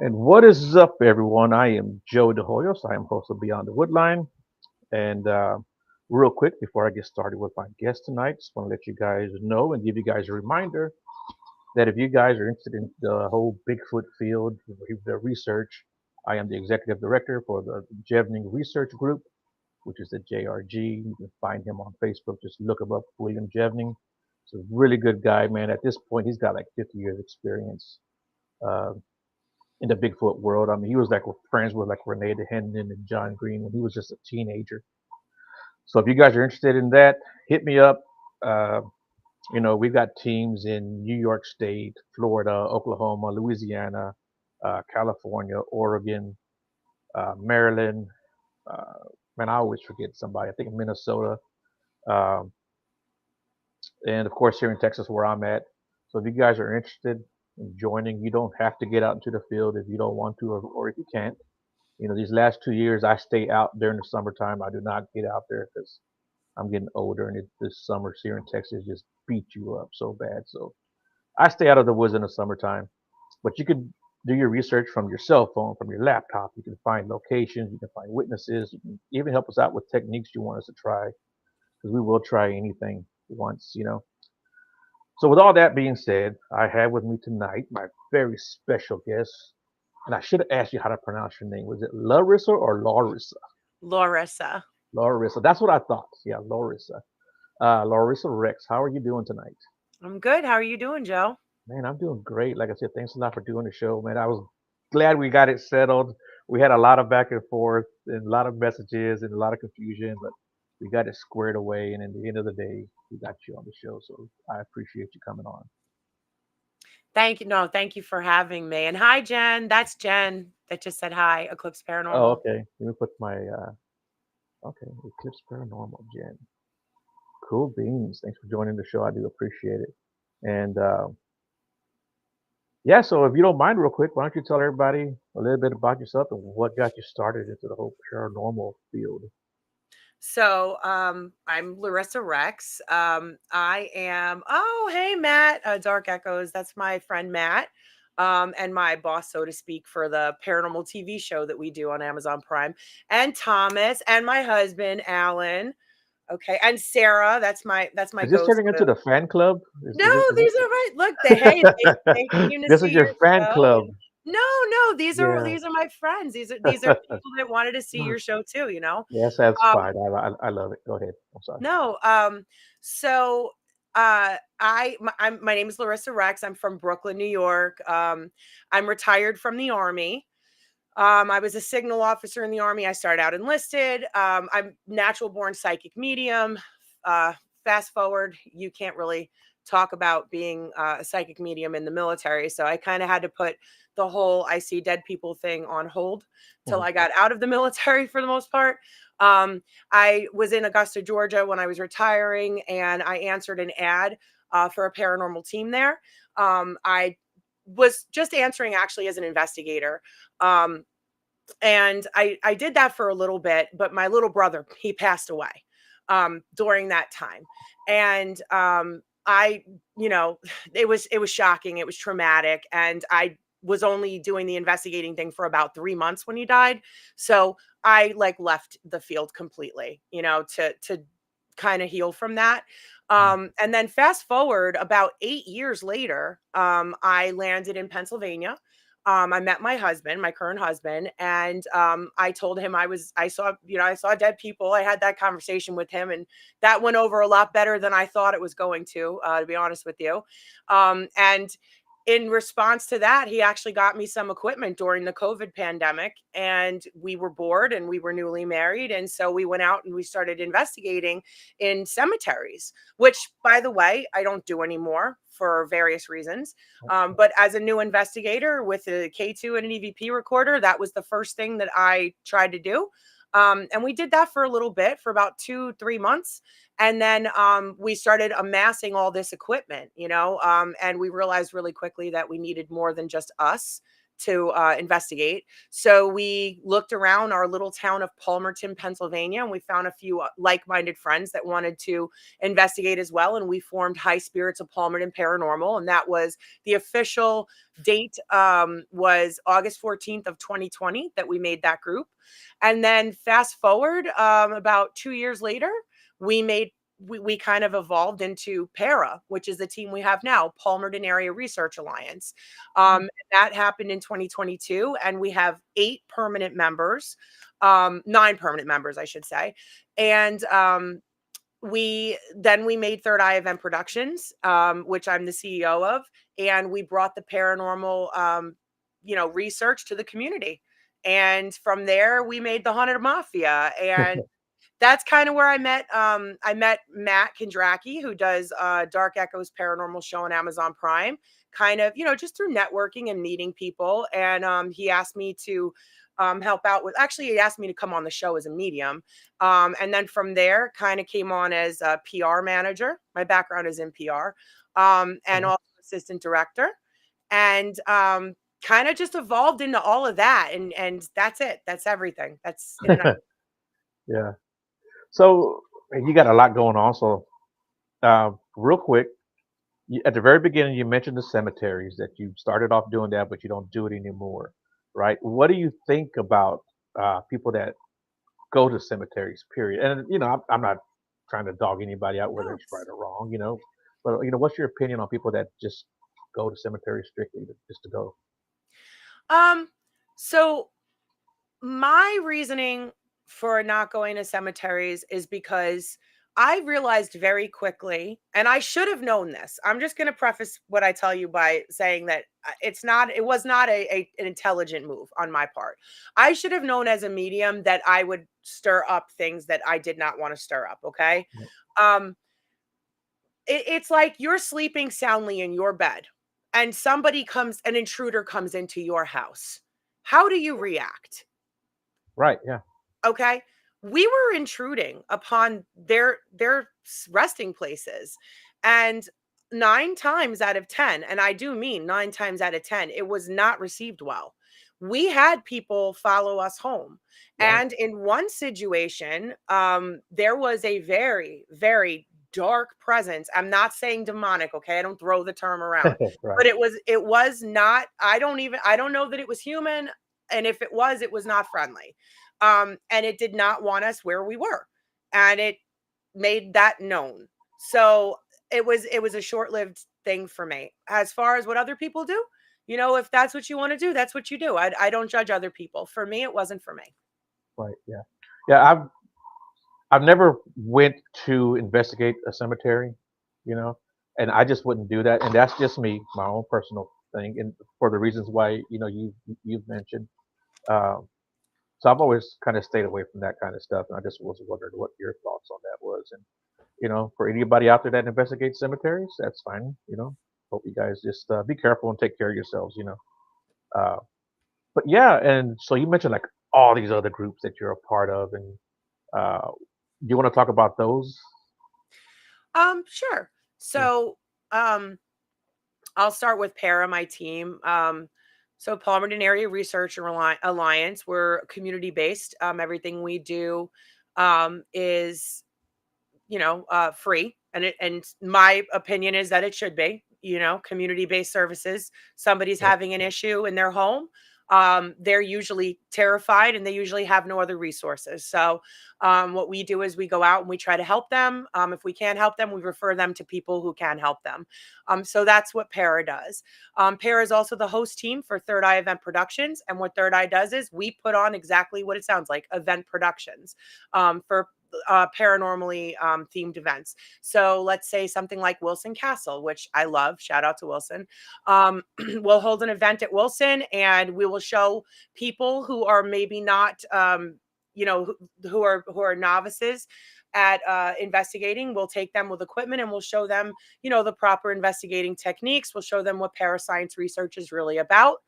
And what is up, everyone? I am Joe DeHoyos. I am host of Beyond the Woodline. And real quick, before I get started with my guest tonight, just want to let you guys know and give you guys a reminder that if you guys are interested in the whole Bigfoot field, the research, I am the executive director for the Jevning Research Group, which is the JRG. You can find him on Facebook. Just look him up, William Jevning. He's a really good guy, man. At this point, he's got like 50 years experience. Uh, in the Bigfoot world. I mean, he was like friends with like Renee Hendon and John Green when he was just a teenager. So if you guys are interested in that, hit me up. Uh, we've got teams in New York State, Florida, Oklahoma, Louisiana, California, Oregon, Maryland. Uh, man, I always forget somebody. I think Minnesota, um, and of course here in Texas where I'm at. So if you guys are interested in joining, you don't have to get out into the field if you don't want to, or if you can't. These last 2 years I stay out during the summertime. I do not get out there because I'm getting older, and this summers here in Texas just beat you up so bad. So I stay out of the woods in the summertime. But you can do your research from your cell phone, from your laptop. You can find locations, you can find witnesses, you can even help us out with techniques you want us to try, because we will try anything once. So with all that being said, I have with me tonight my very special guest, and I should have asked you how to pronounce your name. Was it Larissa or Laurissa? Laurissa. Laurissa. That's what I thought. Yeah, Laurissa. Laurissa Rex. How are you doing tonight? I'm good. How are you doing, Joe? Man, I'm doing great. Like I said, thanks a lot for doing the show, man. I was glad we got it settled. We had a lot of back and forth and a lot of messages and a lot of confusion, but we got it squared away. And in the end of the day, we got you on the show. So I appreciate you coming on. Thank you. No, thank you for having me. And hi, Jen. That's Jen that just said hi, Eclipse Oh, Paranormal. okay. Let me put my okay, Eclipse Paranormal, Jen. Cool beans. Thanks for joining the show. I do appreciate it. And yeah, so if you don't mind, real quick, why don't you tell everybody a little bit about yourself and what got you started into the whole paranormal field? I'm Laurissa Rex. I am, oh, hey, Matt, Dark Echoes. That's my friend Matt, and my boss, so to speak, for the paranormal TV show that we do on Amazon Prime, and Thomas, and my husband, Alan. Okay. And Sarah, that's my Is this ghost turning into boo. the fan club? No, Is these are right. Look, the hey, they came to this see is your your fan show. club? No, no, these are Yeah. these are my friends. These are people that wanted to see your show too, you know. Yes, that's Um, fine. I love it. Go ahead. I'm sorry. no, so my name is Laurissa Rex. I'm from Brooklyn, New York. I'm retired from the Army. I was a signal officer in the Army. I started out enlisted. I'm natural born psychic medium. Uh, Fast forward, you can't really talk about being a psychic medium in the military. So I kind of had to put the whole I see dead people thing on hold till Mhm. I got out of the military for the most part. Um, I was in Augusta, Georgia when I was retiring, and I answered an ad for a paranormal team there. I was just answering actually as an investigator. Um, and I did that for a little bit, but my little brother, he passed away during that time. And I, you know, it was shocking, it was traumatic, and I was only doing the investigating thing for about 3 months when he died. So I like left the field completely, to kind of heal from that. And then fast forward about 8 years later, I landed in Pennsylvania. I met my husband, my current husband, and I told him I saw dead people. I had that conversation with him, and that went over a lot better than I thought it was going to be honest with you. And in response to that, he actually got me some equipment during the COVID pandemic, and we were bored and we were newly married. And so we went out and we started investigating in cemeteries, which, by the way, I don't do anymore for various reasons. But as a new investigator with a K2 and an EVP recorder, that was the first thing that I tried to do. And we did that for a little bit, for about 2, 3 months. And then we started amassing all this equipment, and we realized really quickly that we needed more than just us investigate. So we looked around our little town of Palmerton, Pennsylvania, and we found a few like-minded friends that wanted to investigate as well. And we formed High Spirits of Palmerton Paranormal, and that was the official date, was August 14th of 2020 that we made that group. And then fast forward about 2 years later, we kind of evolved into Para, which is the team we have now, Palmerton Area Research Alliance. That happened in 2022, and we have 9 permanent members, I should say. And we made Third Eye Event Productions, which I'm the CEO of, and we brought the paranormal, research to the community. And from there, we made the Haunted Mafia, and that's kind of where I met Matt Kondracki, who does Dark Echoes Paranormal Show on Amazon Prime, kind of, just through networking and meeting people. And he asked me to help out with, actually, he asked me to come on the show as a medium. And then from there, kind of came on as a PR manager. My background is in PR, and also assistant director. And kind of just evolved into all of that. And that's it. That's everything. That's Yeah. So you got a lot going on. So real quick, at the very beginning, you mentioned the cemeteries that you started off doing that, but you don't do it anymore, right? What do you think about people that go to cemeteries? Period. And I'm not trying to dog anybody out whether it's right or wrong, but what's your opinion on people that just go to cemeteries strictly just to go? So my reasoning for not going to cemeteries is because I realized very quickly, and I should have known this. I'm just going to preface what I tell you by saying that it was not an intelligent move on my part. I should have known as a medium that I would stir up things that I did not want to stir up. Okay. It's like you're sleeping soundly in your bed and an intruder comes into your house. How do you react? Right. Yeah. Okay. We were intruding upon their resting places, and 9 times out of 10, and I do mean 9 times out of 10, it was not received well. We had people follow us home. Right. And in one situation, there was a very, very dark presence. I'm not saying demonic, okay? I don't throw the term around. Right. But it was not, I don't know that it was human, and if it was not friendly. And it did not want us where we were, and it made that known. So it was a short-lived thing for me. As far as what other people do, if that's what you want to do, that's what you do. I don't judge other people. For me, it wasn't for me. Right. Yeah. Yeah. I've never went to investigate a cemetery, you know, and I just wouldn't do that. And that's just me, my own personal thing, and for the reasons why you've mentioned. Um, so I've always kind of stayed away from that kind of stuff, and I just was wondering what your thoughts on that was. And for anybody out there that investigates cemeteries, that's fine. Hope you guys just be careful and take care of yourselves. Uh, but yeah, and so you mentioned like all these other groups that you're a part of, and uh, do you want to talk about those? Sure. Yeah. So, I'll start with Para, my team. So Palmerton Area Research Alliance, we're community based. Everything we do is, free, and my opinion is that it should be. Community based services. Somebody's Yep. having an issue in their home. They're usually terrified and they usually have no other resources. So what we do is we go out and we try to help them. If we can't help them, we refer them to people who can help them. So that's what Para does. Para is also the host team for Third Eye Event Productions. And what Third Eye does is we put on exactly what it sounds like, event productions, for paranormally themed events. So let's say something like Wilson Castle, which I love. Shout out to Wilson. We'll hold an event at Wilson, and we will show people who are maybe not, who are novices at investigating. We'll take them with equipment and we'll show them, the proper investigating techniques. We'll show them what parascience research is really about.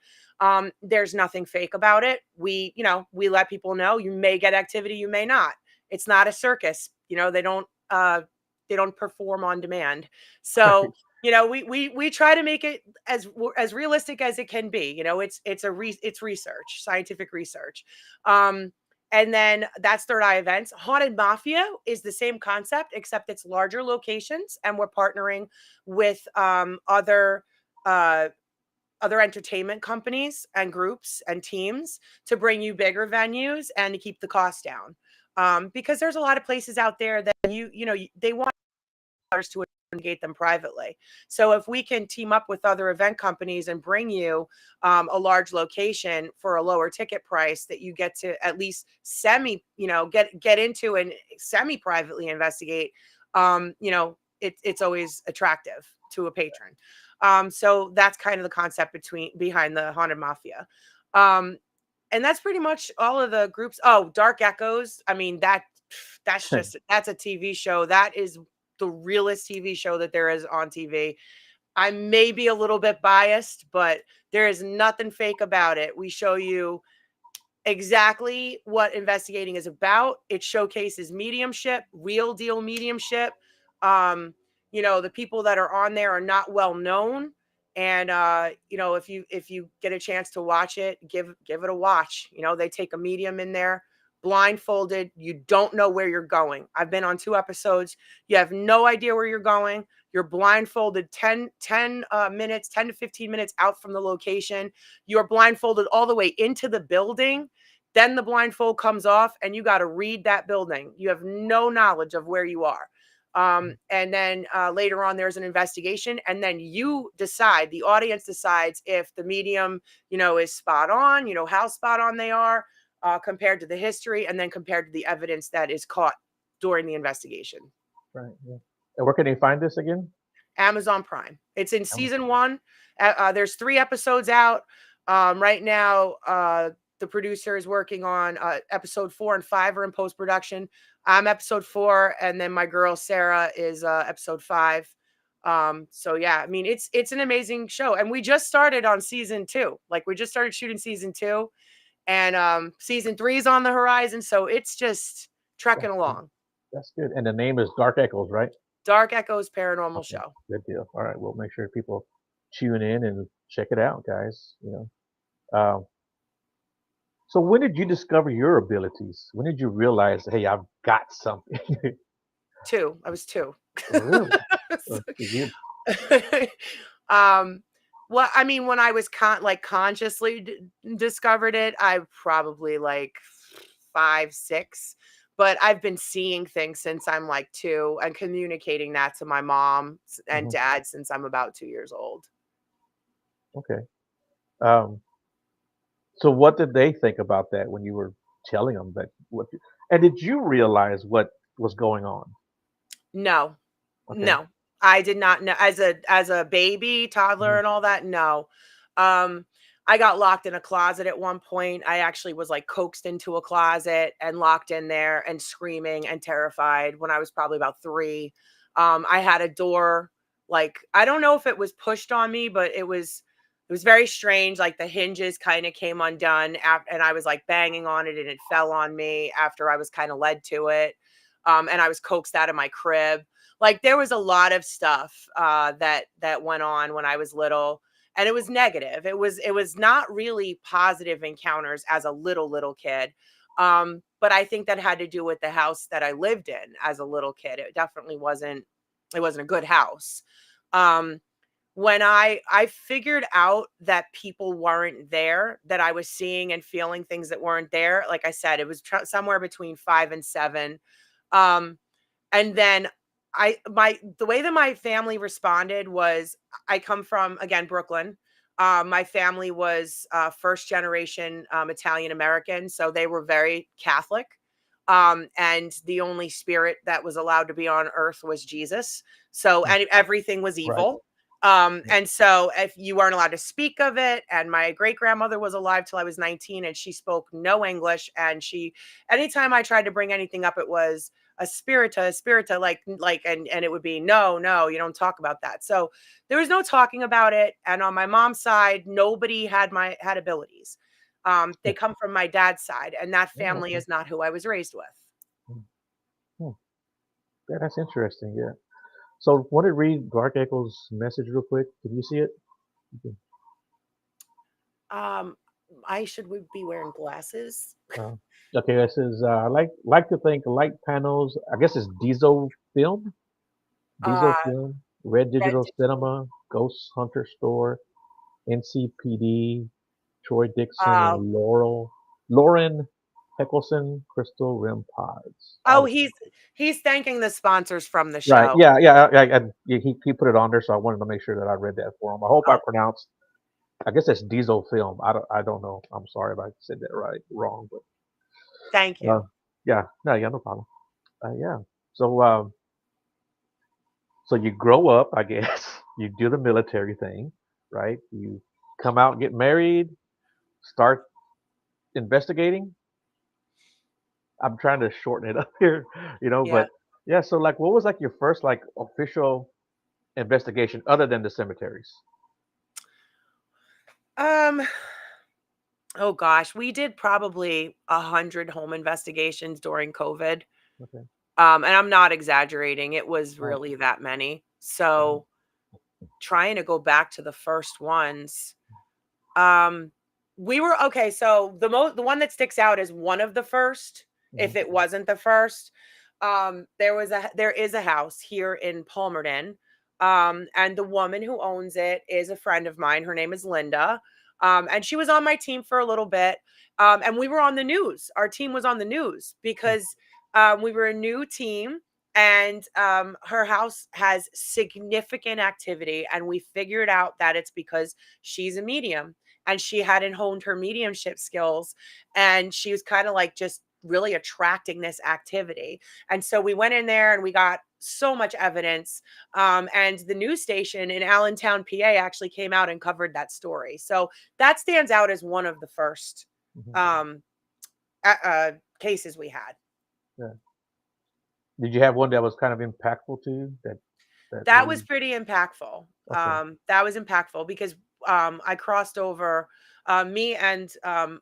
There's nothing fake about it. We let people know you may get activity, you may not. It's not a circus. They don't perform on demand. So we try to make it as realistic as it can be. It's research, scientific research. And then that's Third Eye Events. Haunted Mafia is the same concept, except it's larger locations, and we're partnering with uh, other entertainment companies and groups and teams to bring you bigger venues and to keep the cost down. Because there's a lot of places out there that they want others to investigate them privately. So if we can team up with other event companies and bring you a large location for a lower ticket price that you get to at least get into and semi privately investigate, it's always attractive to a patron. So that's kind of the concept behind the Haunted Mafia. And that's pretty much all of the groups. Oh, Dark Echoes. I mean, that's a TV show. That is the realest TV show that there is on TV. I may be a little bit biased, but there is nothing fake about it. We show you exactly what investigating is about. It showcases mediumship, real deal mediumship. The people that are on there are not well known. And if you get a chance to watch it, give it a watch. They take a medium in there, blindfolded. You don't know where you're going. I've been on 2 episodes. You have no idea where you're going. You're blindfolded 10 minutes, 10 to 15 minutes out from the location. You're blindfolded all the way into the building. Then the blindfold comes off and you got to read that building. You have no knowledge of where you are. And then later on, there's an investigation. And then the audience decides if the medium, is spot on, how spot on they are compared to the history and then compared to the evidence that is caught during the investigation. Right. Yeah. And where can they find this again? Amazon Prime. It's in season 1. There's 3 episodes out right now. The producer is working on episode 4 and 5 are in post-production. I'm episode 4, and then my girl Sarah is episode 5. So yeah, I mean it's an amazing show, and we just started on season 2. Like we just started shooting season 2, and season 3 is on the horizon. So it's just trekking along. That's good. And the name is Dark Echoes, right? Dark Echoes Paranormal Show. Good deal. All right, we'll make sure people tune in and check it out, guys. So when did you discover your abilities? When did you realize, hey, I've got something? 2. I was 2. Oh, really? Well, I mean, when I was consciously discovered it, I probably like 5, 6. But I've been seeing things since I'm like 2 and communicating that to my mom and dad since I'm about 2 years old. Okay. So what did they think about that when you were telling them that? And did you realize what was going on? No. Okay. No, I did not know as a baby, toddler, and all that. No. I got locked in a closet at one point. I actually was like coaxed into a closet and locked in there and screaming and terrified when I was probably about 3. I had a door, like, I don't know if it was pushed on me, but it was very strange. Like the hinges kind of came undone and I was like banging on it and it fell on me after I was kind of led to it. And I was coaxed out of my crib. Like there was a lot of stuff that went on when I was little, and it was negative. It was not really positive encounters as a little kid. But I think that had to do with the house that I lived in as a little kid. It definitely wasn't a good house. When I figured out that people weren't there, that I was seeing and feeling things that weren't there, like I said, it was somewhere between 5 and 7. And then the way that my family responded was, I come from, again, Brooklyn. My family was first generation Italian American, so they were very Catholic. And the only spirit that was allowed to be on earth was Jesus. So everything was evil. Right. And so if you weren't allowed to speak of it, and my great grandmother was alive till I was 19 and she spoke no English. And anytime I tried to bring anything up, it was a spirita, and it would be, no, you don't talk about that. So there was no talking about it. And on my mom's side, nobody had abilities. They come from my dad's side, and that family is not who I was raised with. Yeah, that's interesting. Yeah. So, want to read Dark Echo's message real quick? Can you see it? Okay. Um, I should be wearing glasses. Uh, okay, it says, like to think light panels. I guess it's Uh, Diesel Film, Red Red Digital Digital. Cinema, Ghost Hunter Store, NCPD, Troy Dixon, Uh, and Lauren Heckelson, Crystal Rim Pods. oh, he's thanking the sponsors from the Right. show. Yeah. Yeah. He put it on there, so I wanted to make sure that I read that for him. I hope I Oh, pronounced. I guess it's Diesel Film. I don't know. I'm sorry if I said that wrong, but thank uh, you. yeah. No. Yeah. No problem. Yeah. So so you grow up, I guess. You do the military thing, right? You come out, get married, start investigating. I'm trying to shorten it up here, Yeah. but yeah. So like, what was like your first like official investigation other than the cemeteries? Um, oh gosh, we did probably 100 home investigations during COVID. Okay. And I'm not exaggerating. It was Right. really that many. Mhm. So trying to go back to the first ones, um, we were okay. So the one that sticks out is one of the first. If Mhm. it wasn't the first, there is a house here in Palmerton, and the woman who owns it is a friend of mine. Her name is Linda, and she was on my team for a little bit, and we were on the news. Our team was on the news because we were a new team. And her house has significant activity, and we figured out that it's because she's a medium and she hadn't honed her mediumship skills, and she was kind of like just really attracting this activity. And so we went in there and we got so much evidence, and the news station in Allentown, PA actually came out and covered that story. So that stands out as one of the first Mhm. um, cases we had. Yeah. Did you have one that was kind of impactful to you that That was really? pretty impactful. Okay. That was impactful because I crossed over, me and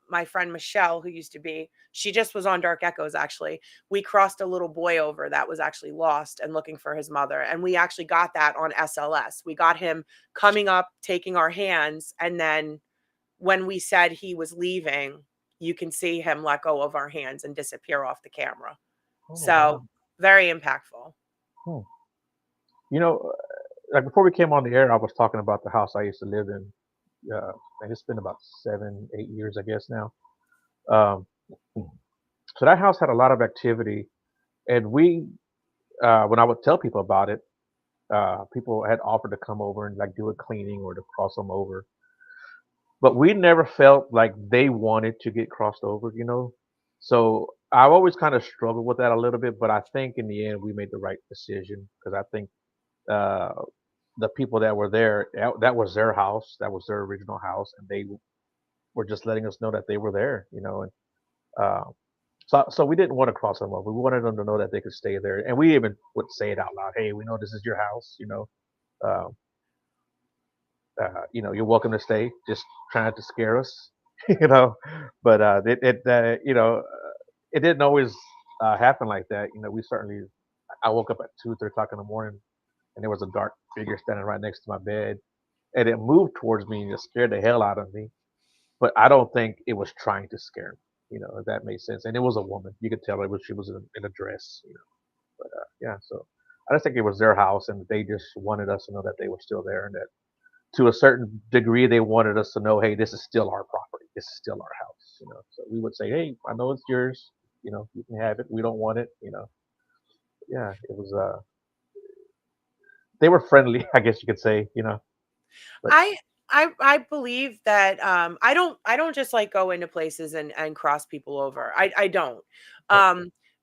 my friend Michelle, who used to be, she just was on Dark Echoes actually. We crossed a little boy over that was actually lost and looking for his mother. And we actually got that on SLS. We got him coming up, taking our hands. And then when we said he was leaving, you can see him let go of our hands and disappear off the camera. Oh So wow. very impactful. Hmm. You know, like before we came on the air, I was talking about the house I used to live in. And it's been about 7, 8 years, I guess now. Um, so that house had a lot of activity, and when I would tell people about it, people had offered to come over and like do a cleaning or to cross them over, but we never felt like they wanted to get crossed over. So I've always kind of struggled with that a little bit, but I think in the end we made the right decision because I think uh, the people that were there, that was their house, that was their original house, and they were just letting us know that they were there. And uh, so we didn't want to cross them over. We wanted them to know that they could stay there, and we even would say it out loud. Hey, we know this is your house. Uh, you're welcome to stay. Just trying to scare us, you know. But it didn't always happen like that. We certainly. I woke up at 2, 3 o'clock in the morning, and there was a dark figure standing right next to my bed, and it moved towards me and it scared the hell out of me. But I don't think it was trying to scare me. If that makes sense. And it was a woman. You could tell she was in a dress. But yeah, so I just think it was their house, and they just wanted us to know that they were still there, and that to a certain degree, they wanted us to know, hey, this is still our property. This is still our house. So we would say, hey, I know it's yours. You can have it. We don't want it. Yeah, it was. They were friendly, I guess you could say. But I I believe that I don't just like go into places and cross people over. I don't. but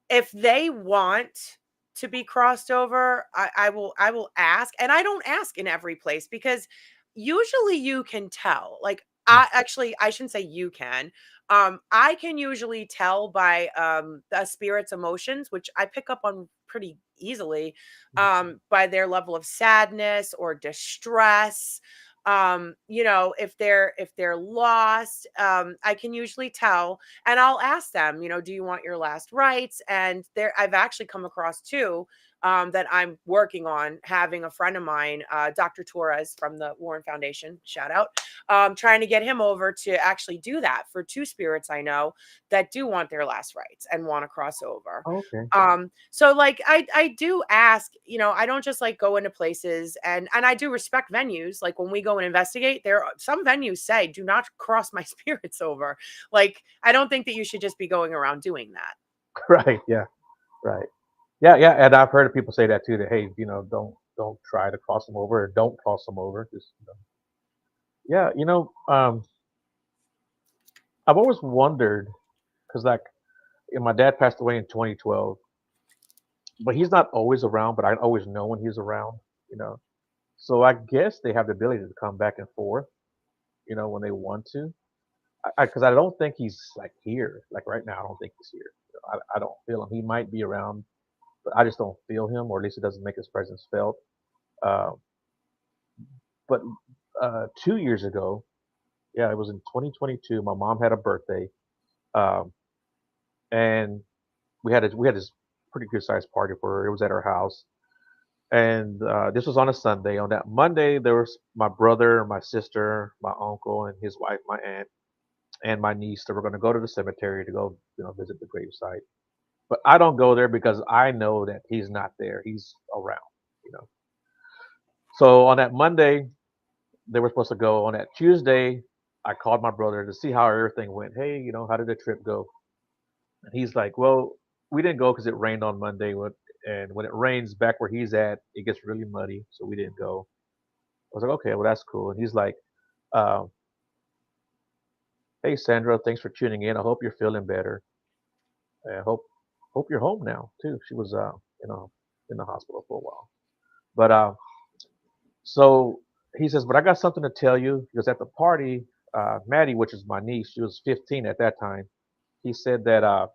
If they want to be crossed over, I will ask, and I don't ask in every place because usually you can tell. Like I shouldn't say you can. I can usually tell by the spirit's emotions, which I pick up on pretty easily, by their level of sadness or distress. If they're lost, I can usually tell, and I'll ask them, do you want your last rites? And there I've actually come across two that I'm working on having a friend of mine, Dr. Torres from the Warren Foundation, shout out, trying to get him over to actually do that for two spirits I know that do want their last rites and want to cross over. Okay. So like I do ask, I don't just like go into places, and I do respect venues. Like when we go and investigate, there are some venues say do not cross my spirits over. Like I don't think that you should just be going around doing that. Right. Yeah. Right. Yeah. Yeah. And I've heard of people say that too. That hey, don't try to cross them over, or don't cross them over. Just yeah. I've always wondered because like my dad passed away in 2012, but he's not always around. But I always know when he's around. You know. So I guess they have the ability to come back and forth. When they want to. Because I don't think he's like here. Like right now, I don't think he's here. I don't feel him. He might be around, but I just don't feel him, or at least it doesn't make his presence felt. Uh, but 2 years ago, yeah, it was in 2022. My mom had a birthday, um, and we had this pretty good sized party for her. It was at her house, and this was on a Sunday. On that Monday, there was my brother, my sister, my uncle, and his wife, my aunt, and my niece that were going to go to the cemetery to go, visit the gravesite. But I don't go there because I know that he's not there. He's around, you know. So on that Monday, they were supposed to go. On that Tuesday, I called my brother to see how everything went. Hey, how did the trip go? And he's like, well, we didn't go because it rained on Monday. And when it rains back where he's at, it gets really muddy. So we didn't go. I was like, okay, well, that's cool. And he's like, uh, hey, Sandra, thanks for tuning in. I hope you're feeling better. I hope you're home now too. She was in the hospital for a while. But so he says, but I got something to tell you because at the party, Maddie, which is my niece, she was 15 at that time. He said that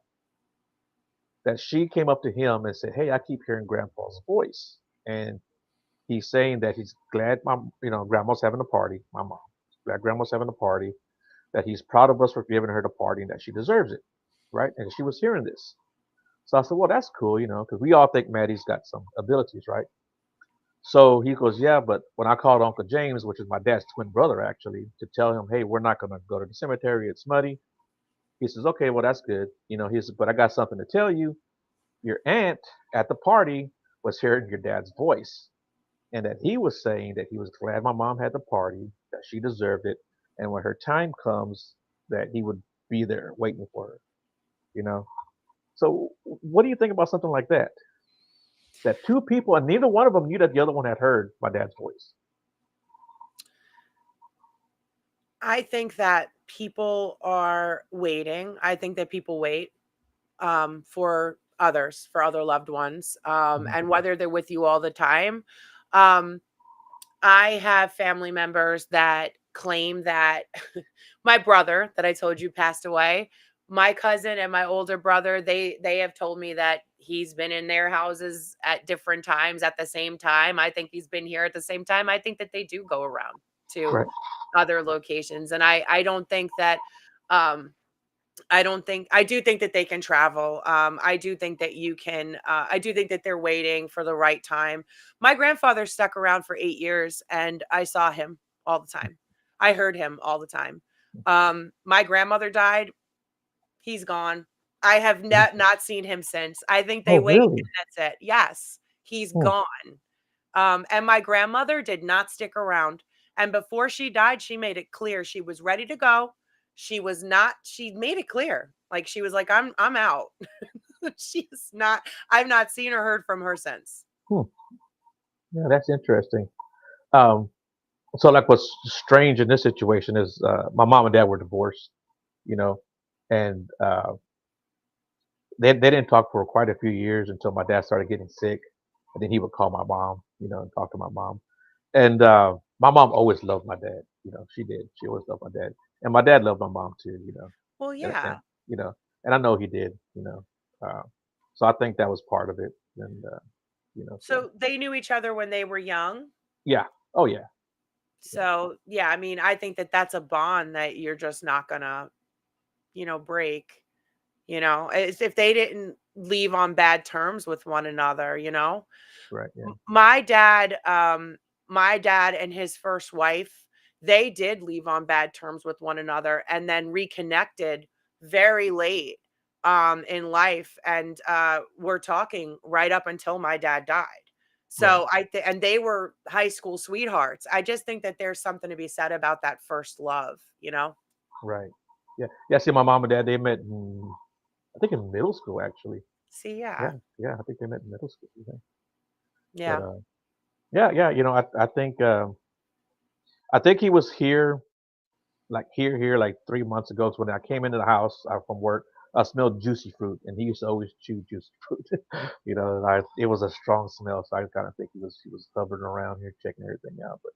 she came up to him and said, "Hey, I keep hearing Grandpa's voice," and he's saying that he's glad Grandma's having a party. My mom, glad Grandma's having a party. That he's proud of us for giving her the party and that she deserves it, right? And she was hearing this. So I said, well, that's cool, because we all think Maddie's got some abilities, right? So he goes, yeah, but when I called Uncle James, which is my dad's twin brother, actually, to tell him, hey, we're not going to go to the cemetery. It's muddy. He says, okay, well, that's good. He says, but I got something to tell you. Your aunt at the party was hearing your dad's voice, and that he was saying that he was glad my mom had the party, that she deserved it, and when her time comes, that he would be there waiting for her, you know? So, what do you think about something like that? That two people, and neither one of them knew that the other one had heard my dad's voice. I think that people are waiting. I think that people wait for others, for other loved ones, Mhm. and whether they're with you all the time. Um, I have family members that claim that my brother that I told you passed away, my cousin and my older brother, they have told me that he's been in their houses at different times at the same time. I think he's been here at the same time. I think that they do go around to Right. other locations, and I don't think that um I do think that they can travel. I do think that you can, I do think that they're waiting for the right time. My grandfather stuck around for 8 years and I saw him all the time. I heard him all the time. My grandmother died. He's gone. I have not seen him since. I think they Oh, wait really? and that's it. Yes, he's Hmm. gone. And my grandmother did not stick around. And before she died, she made it clear she was ready to go. She was not, she made it clear. Like she was like, I'm out. She's not, I've not seen or heard from her since. Hmm. Yeah, that's interesting. Um, so, like, what's strange in this situation is my mom and dad were divorced, you know, and they didn't talk for quite a few years until my dad started getting sick, and then he would call my mom, and talk to my mom. And my mom always loved my dad. She did. She always loved my dad, and my dad loved my mom too. Well, And yeah. and I know he did. Uh, so I think that was part of it. And so So they knew each other when they were young. yeah. Oh yeah. Yeah. So, yeah, I mean, I think that that's a bond that you're just not gonna, break. As if they didn't leave on bad terms with one another, you know? Right. Yeah. My dad, my dad and his first wife, they did leave on bad terms with one another and then reconnected very late in life, and we're talking right up until my dad died. Right. So and they were high school sweethearts. I just think that there's something to be said about that first love, you know? Right. Yeah. Yeah. See, my mom and dad, they met in, I think in middle school actually. See, Yeah. yeah. Yeah. I think they met in middle school. Yeah. But Yeah. yeah, yeah. I think he was here, like here, like 3 months ago. So when I came into the house from work, I smelled juicy fruit, and he used to always chew juicy fruit. And it was a strong smell, so I kind of think he was hovering around here checking everything out. But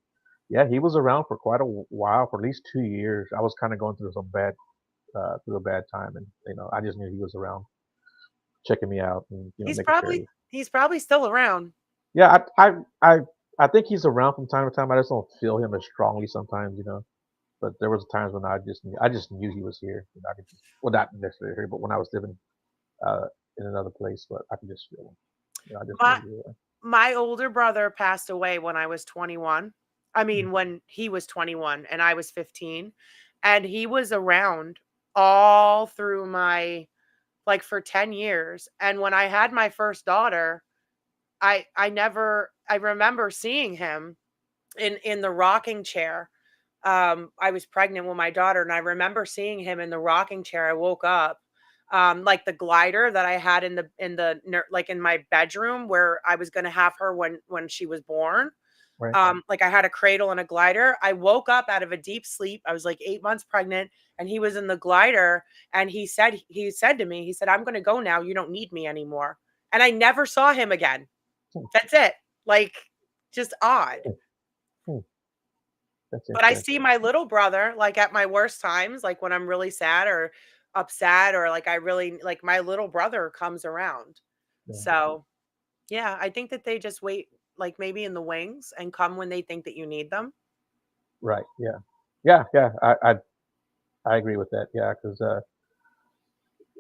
yeah, he was around for quite a while, for at least 2 years. I was kind of going through a bad time, and I just knew he was around checking me out and He's making sure. probably he's probably still around. Yeah, I think he's around from time to time. I just don't feel him as strongly sometimes. But there was times when I just knew he was here. I could just, well, not necessarily here, but when I was living uh, in another place, but I could just feel him. I just knew My he was there. my older brother passed away when I was 21. I Mm. mean, when he was 21 and I was 15, and he was around all through my, like, for 10 years. And when I had my first daughter, I remember seeing him in the rocking chair. I was pregnant with my daughter, and I remember seeing him in the rocking chair. I woke up, like the glider that I had like in my bedroom where I was going to have her when she was born. Right. Like I had a cradle and a glider. I woke up out of a deep sleep. I was like 8 months pregnant, and he was in the glider. And he said to me, he said, "I'm going to go now. You don't need me anymore." And I never saw him again. Hmm. That's it. Like, just odd. Hmm. Hmm. That's But I see interesting. my little brother, like, at my worst times, like, when I'm really sad or upset, or, like, I really like, my little brother comes around. Yeah. So, yeah, I think that they just wait, like, maybe in the wings and come when they think that you need them. Right. Yeah. Yeah. Yeah. I agree with that. Yeah, because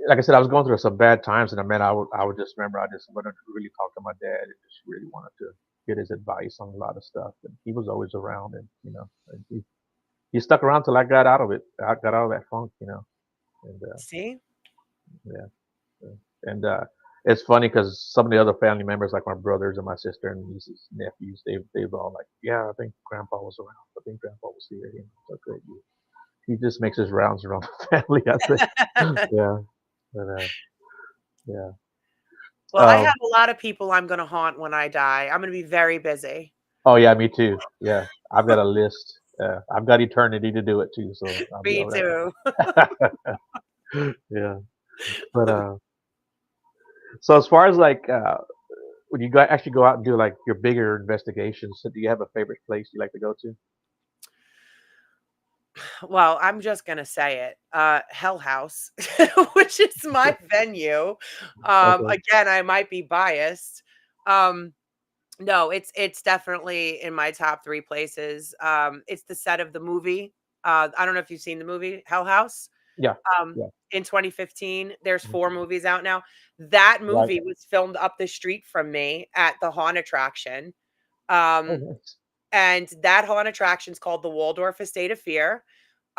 like I said, I was going through some bad times, and I would just remember I just wanted to really talk to my dad and just really wanted to get his advice on a lot of stuff, and he was always around, and he stuck around till I got out of it. I got out of that funk. And See? yeah, yeah. And it's funny because some of the other family members, like my brothers and my sister and nieces, nephews, they've all like, yeah, I think Grandpa was around. I think Grandpa was here. It's okay. He just makes his rounds around the family. I think. Yeah, but yeah. Well, I Um, have a lot of people I'm gonna haunt when I die. I'm gonna be very busy. oh yeah, me too. Yeah, I've got a list. I've got eternity to do it too, so I'll be Me all too. right. Yeah, but so as far as like when you actually go out and do like your bigger investigations, so do you have a favorite place you like to go to? Well, I'm just gonna say it. Hell House, which is my venue. Okay. Again, I might be biased. Um, no, it's definitely in my top 3 places. It's the set of the movie. I don't know if you've seen the movie Hell House. Yeah. Um, Yeah. in 2015, there's Mhm. 4 movies out now. That Right. movie was filmed up the street from me at the haunt attraction. Oh, Um, nice. and that haunt attraction is called the Waldorf Estate of Fear.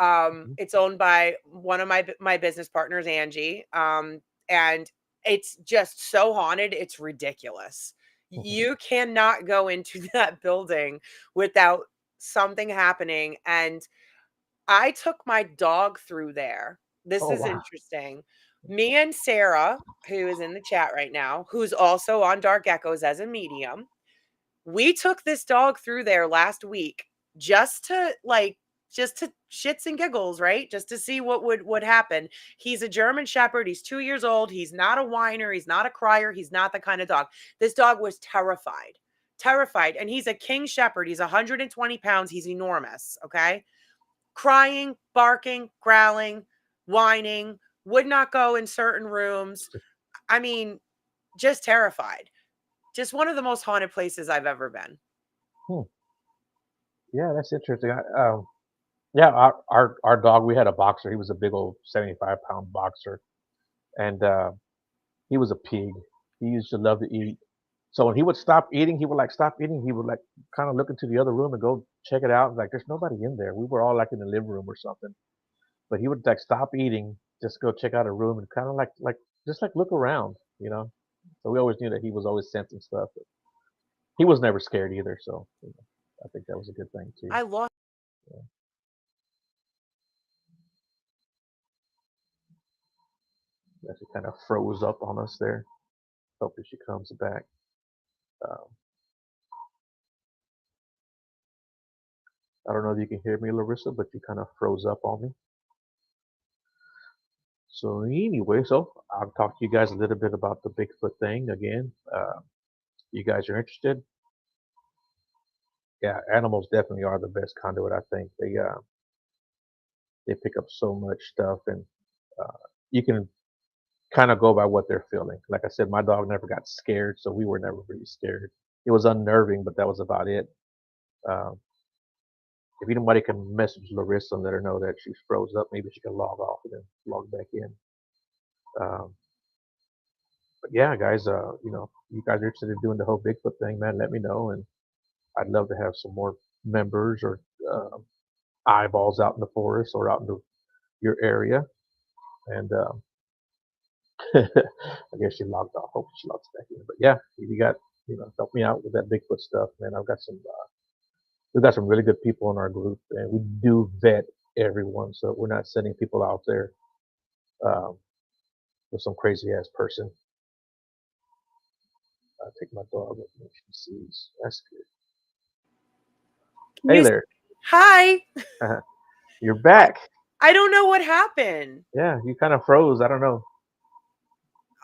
Mhm. It's owned by one of my business partners, Angie. And it's just so haunted, it's ridiculous. Mhm. You cannot go into that building without something happening. And I took my dog through there. This Oh is wow. interesting. Me and Sarah, who is in the chat right now, who's also on Dark Echoes as a medium, we took this dog through there last week just to just to shits and giggles, right? Just to see what would happen. He's a German shepherd. He's 2 years old. He's not a whiner, he's not a crier, he's not the kind of dog. This dog was terrified. Terrified. And he's a king shepherd. He's 120 pounds. He's enormous, okay? Crying, barking, growling, whining, would not go in certain rooms. I mean, just terrified. Just one of the most haunted places I've ever been. Hmm. Yeah, that's interesting. Yeah, our dog. We had a boxer. He was a big old 75-pound boxer, and He was a pig. He used to love to eat. So when he would stop eating, he would like stop eating. He would like kind of look into the other room and go check it out. Like there's nobody in there. We were all like in the living room or something. But he would like stop eating, just go check out a room and kind of like just like look around, you know. So we always knew that he was always sensing stuff. But he was never scared either. So I think that was a good thing too. I lost. Yeah. That she kind of froze up on us there. Hopefully she comes back. Um, I don't know if you can hear me, Laurissa, but you kind of froze up on me. So anyway, so I'll talk to you guys a little bit about the Bigfoot thing again. You guys are interested? Yeah, animals definitely are the best conduit. I think they pick up so much stuff, and uh, you can kind of go by what they're feeling. Like I said, my dog never got scared, so we were never really scared. It was unnerving, but that was about it. Um, if anybody can message Laurissa and let her know that she's froze up, maybe she can log off and then log back in. Um, but yeah, guys, you guys are interested in doing the whole Bigfoot thing, man, let me know, and I'd love to have some more members or eyeballs out in the forest or out in your area. And I guess she logged off. Hope she logs back in. But yeah, you got help me out with that Bigfoot stuff, man. We've got some really good people in our group, and we do vet everyone, so we're not sending people out there um, with some crazy ass person. I take my dog with me. She sees. That's good. Can Hey you? there, Hi. you're back. I don't know what happened. Yeah, you kind of froze. I don't know.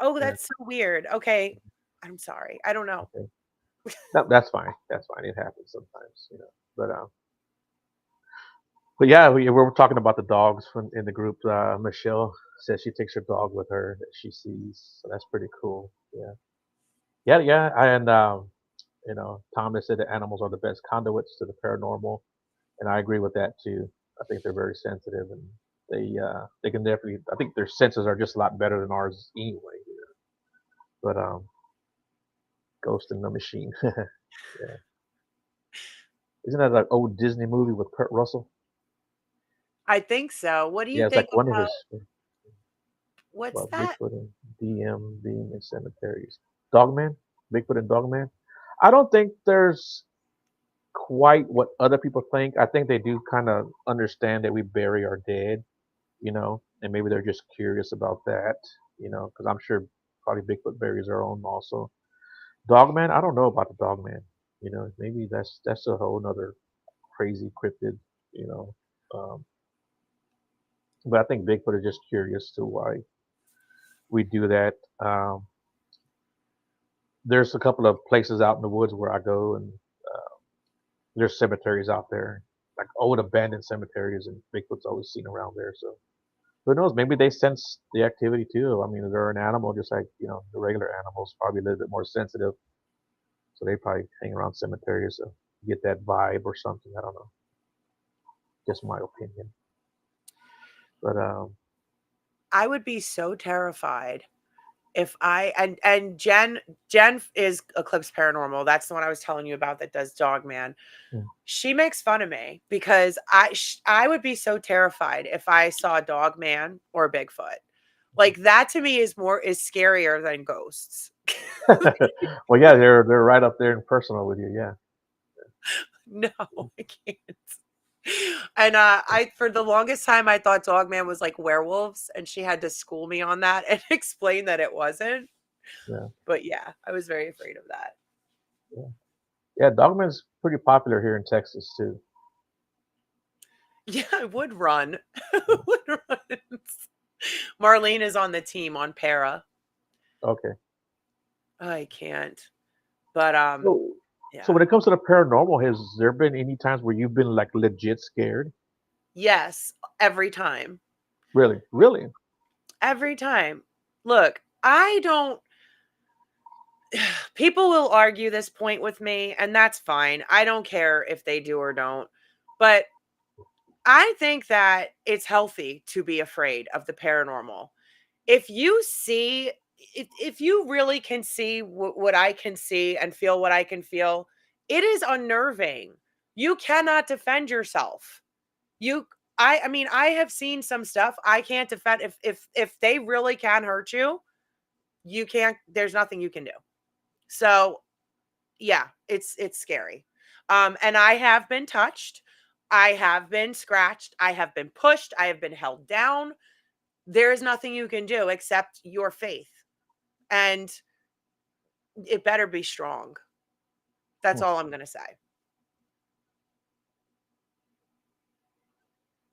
Oh, Yeah, that's so weird. Okay. I'm sorry. I don't know. okay. No, that's fine. That's fine. It happens sometimes. But yeah, we were talking about the dogs in the group. Michelle says she takes her dog with her that she sees, so that's pretty cool. Yeah, yeah, yeah. And Thomas said that animals are the best conduits to the paranormal, and I agree with that too. I think they're very sensitive, and they can definitely. I think their senses are just a lot better than ours anyway. But Ghost in the Machine, yeah, isn't that an old Disney movie with Kurt Russell? I think so. What do you Yeah, it's think like one of about his what's well, that? Bigfoot and DM being in cemeteries. Dogman, Bigfoot and Dogman. I don't think there's quite what other people think. I think they do kind of understand that we bury our dead, and maybe they're just curious about that, because I'm sure probably Bigfoot buries their own also. Dogman, I don't know about the Dogman. Maybe that's a whole other crazy cryptid, you know. Um, but I think Bigfoot is just curious to why we do that. There's a couple of places out in the woods where I go, and there's cemeteries out there, like old abandoned cemeteries, and Bigfoot's always seen around there. So who knows? Maybe they sense the activity too. I mean, they're an animal, just like the regular animals, probably a little bit more sensitive. So they probably hang around cemeteries to get that vibe or something. I don't know. Just my opinion. But I would be so terrified if I and Jen is Eclipse Paranormal. That's the one I was telling you about that does Dogman. mm, She makes fun of me because I would be so terrified if I saw Dogman or Bigfoot. Like that to me is scarier than ghosts. well, yeah, they're right up there in personal with you. Yeah. No, I can't. And I for the longest time I thought Dogman was like werewolves, and she had to school me on that and explain that it wasn't. Yeah. But yeah, I was very afraid of that. Yeah. Yeah. Dogman's pretty popular here in Texas too. Yeah, I would run. Would run. Marlene is on the team on Para. Okay. I can't. But So, so yeah. when it comes to the paranormal, has there been any times where you've been like legit scared? Yes, every time. Really? Really? Every time. Look, I don't people will argue this point with me, and that's fine. I don't care if they do or don't. But I think that it's healthy to be afraid of the paranormal. If you see if you really can see what I can see and feel what I can feel, it is unnerving. You cannot defend yourself. You I mean, I have seen some stuff I can't defend. If they really can hurt you, you can't, there's nothing you can do. So yeah, it's scary. And I have been touched, I have been scratched, I have been pushed, I have been held down. There is nothing you can do except your faith, and it better be strong. That's all I'm gonna say.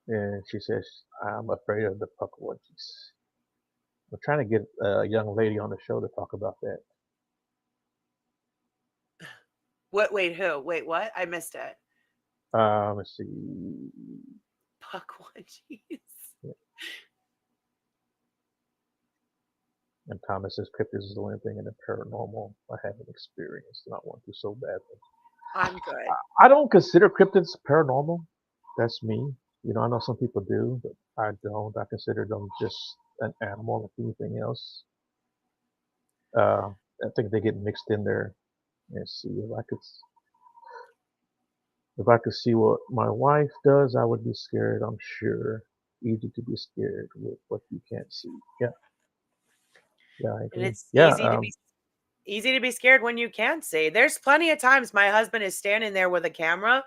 And she says, I'm afraid of the puckwudgies. We're trying to get a young lady on the show to talk about that. What? Wait, who? Wait, what? I missed it. Let's see. Puckwudgies. Yeah. And Thomas says, cryptids is the only thing in the paranormal I haven't experienced, not want to so badly. I'm good. I don't consider cryptids paranormal. That's me. You know, I know some people do, but I don't. I consider them just an animal like anything else. I think they get mixed in there. Let's see if I could see what my wife does, I would be scared. I'm sure. Easy to be scared with what you can't see. Yeah, yeah, I And agree. it's Yeah, easy to be scared when you can't see. There's plenty of times my husband is standing there with a camera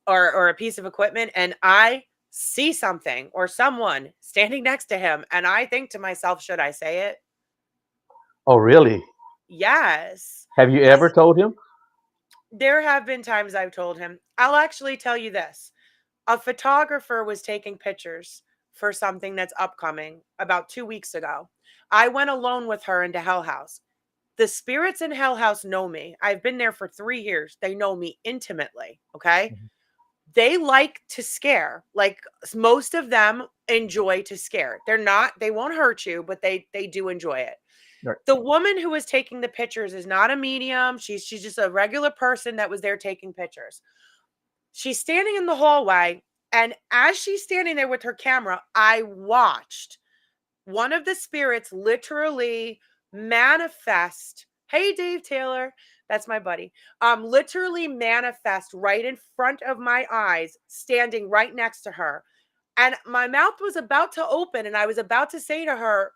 or a piece of equipment, and I see something or someone standing next to him, and I think to myself, should I say it? oh, really? Yes. Have you ever Yes. told him? There have been times I've told him. I'll actually tell you this. A photographer was taking pictures for something that's upcoming about 2 weeks ago. I went alone with her into Hell House. The spirits in Hell House know me. I've been there for 3 years. They know me intimately. Okay. Mhm. They like to scare. Like most of them enjoy to scare. They won't hurt you, but they do enjoy it. Right. The woman who was taking the pictures is not a medium. She's just a regular person that was there taking pictures. She's standing in the hallway, and as she's standing there with her camera, I watched one of the spirits literally manifest. Hey, Dave Taylor, that's my buddy. Literally manifest right in front of my eyes, standing right next to her. And my mouth was about to open, and I was about to say to her,